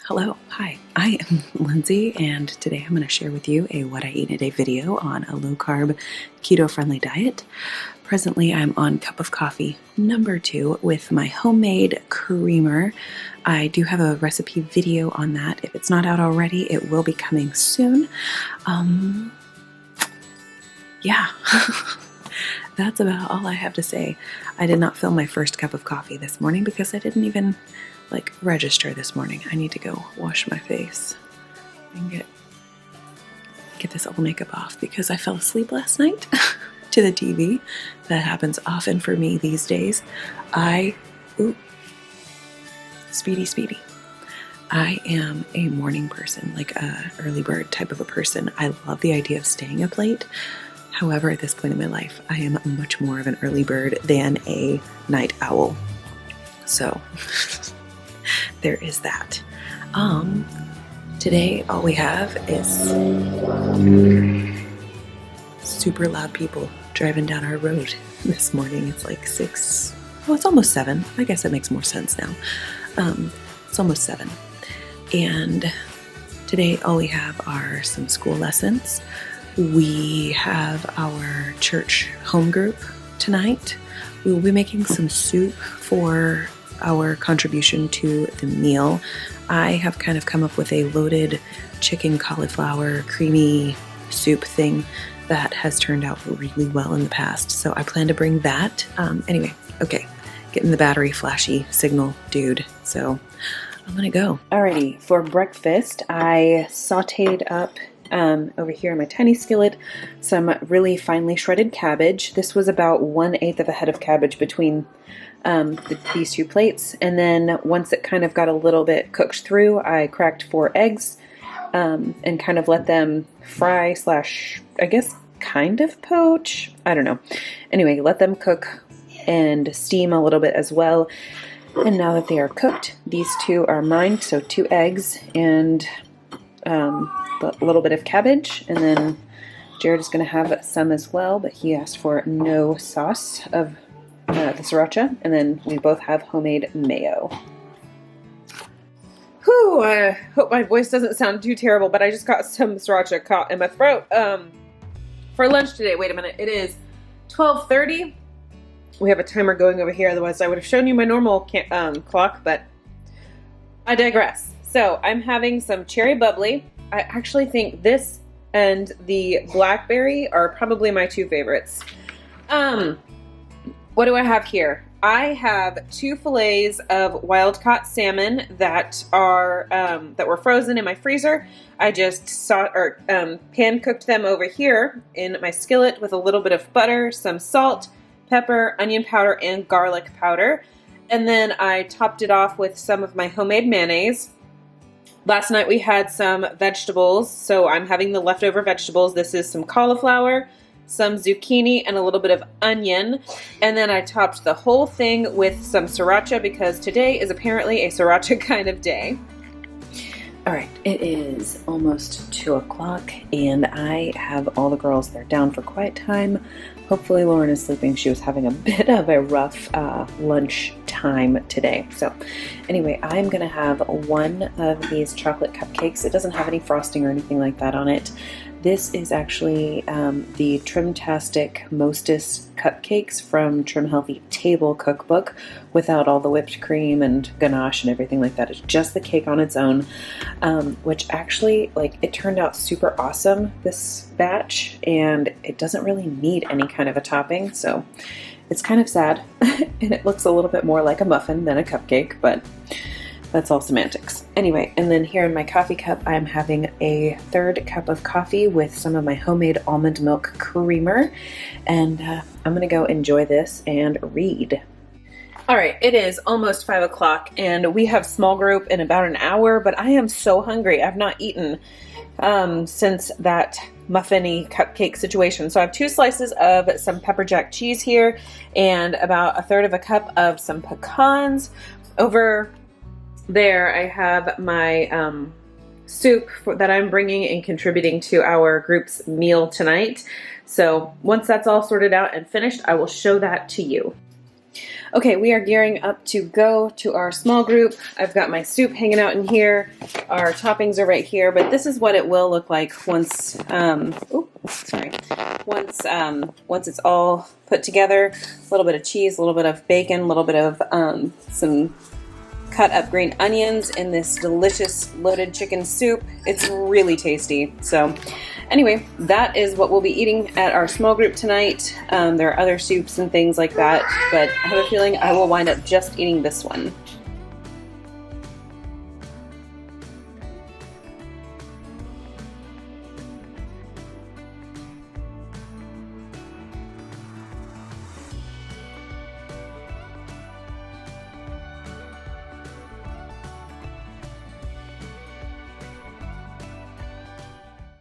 Hello, hi, I am Lindsay, and today I'm going to share with you a what I eat in a day video on a low-carb, keto-friendly diet. Presently, I'm on cup of coffee number 2 with my homemade creamer. I do have a recipe video on that. If it's not out already, it will be coming soon. Yeah, that's about all I have to say. I did not film my first cup of coffee this morning because I didn't even register this morning. I need to go wash my face and get this old makeup off because I fell asleep last night to the TV. That happens often for me these days. Speedy. I am a morning person, like a early bird type of a person. I love the idea of staying up late. However, at this point in my life, I am much more of an early bird than a night owl. So there is that. Today all we have is super loud people driving down our road this morning. It's like 6, it's almost 7. I guess that makes more sense now. It's almost 7. And today all we have are some school lessons. We have our church home group tonight. We will be making some soup for our contribution to the meal. I have kind of come up with a loaded chicken cauliflower creamy soup thing that has turned out really well in the past. So I plan to bring that. Anyway, okay, getting the battery flashy signal, dude. So I'm gonna go. Alrighty, for breakfast, I sauteed up over here in my tiny skillet some really finely shredded cabbage. This was about 1/8 of a head of cabbage between these 2 plates, and then once it kind of got a little bit cooked through, I cracked 4 eggs and kind of let them fry slash, I guess, kind of poach. I don't know. Anyway, let them cook and steam a little bit as well. And now that they are cooked, these 2 are mine. So 2 eggs and a little bit of cabbage, and then Jared is going to have some as well, but he asked for no sauce of the sriracha, and then we both have homemade mayo. Whew, I hope my voice doesn't sound too terrible, but I just got some sriracha caught in my throat for lunch today. Wait a minute, it is 12:30. We have a timer going over here, otherwise I would have shown you my normal clock, but I digress. So I'm having some cherry bubbly. I actually think this and the blackberry are probably my 2 favorites. What do I have here? I have 2 fillets of wild-caught salmon that are that were frozen in my freezer. I just pan-cooked them over here in my skillet with a little bit of butter, some salt, pepper, onion powder, and garlic powder. And then I topped it off with some of my homemade mayonnaise. Last night we had some vegetables, so I'm having the leftover vegetables. This is some cauliflower, some zucchini, and a little bit of onion. And then I topped the whole thing with some sriracha because today is apparently a sriracha kind of day. All right, it is almost 2 o'clock and I have all the girls, they're down for quiet time. Hopefully Lauren is sleeping. She was having a bit of a rough lunch time today. So anyway, I'm gonna have one of these chocolate cupcakes. It doesn't have any frosting or anything like that on it. This is actually the Trimtastic Mostess cupcakes from Trim Healthy Table Cookbook without all the whipped cream and ganache and everything like that. It's just the cake on its own, which actually, it turned out super awesome, this batch, and it doesn't really need any kind of a topping, so it's kind of sad. And it looks a little bit more like a muffin than a cupcake, but that's all semantics. Anyway, and then here in my coffee cup, I'm having a 3rd cup of coffee with some of my homemade almond milk creamer. And I'm gonna go enjoy this and read. All right, it is almost 5 o'clock and we have small group in about an hour, but I am so hungry. I've not eaten since that muffin-y cupcake situation. So I have 2 slices of some pepper jack cheese here and about 1/3 of a cup of some pecans. Over there I have my soup that I'm bringing and contributing to our group's meal tonight. So once that's all sorted out and finished, I will show that to you. Okay, we are gearing up to go to our small group. I've got my soup hanging out in here. Our toppings are right here, but this is what it will look like once, once it's all put together. A little bit of cheese, a little bit of bacon, a little bit of some cut up green onions in this delicious loaded chicken soup. It's really tasty. So anyway, that is what we'll be eating at our small group tonight. There are other soups and things like that, but I have a feeling I will wind up just eating this one.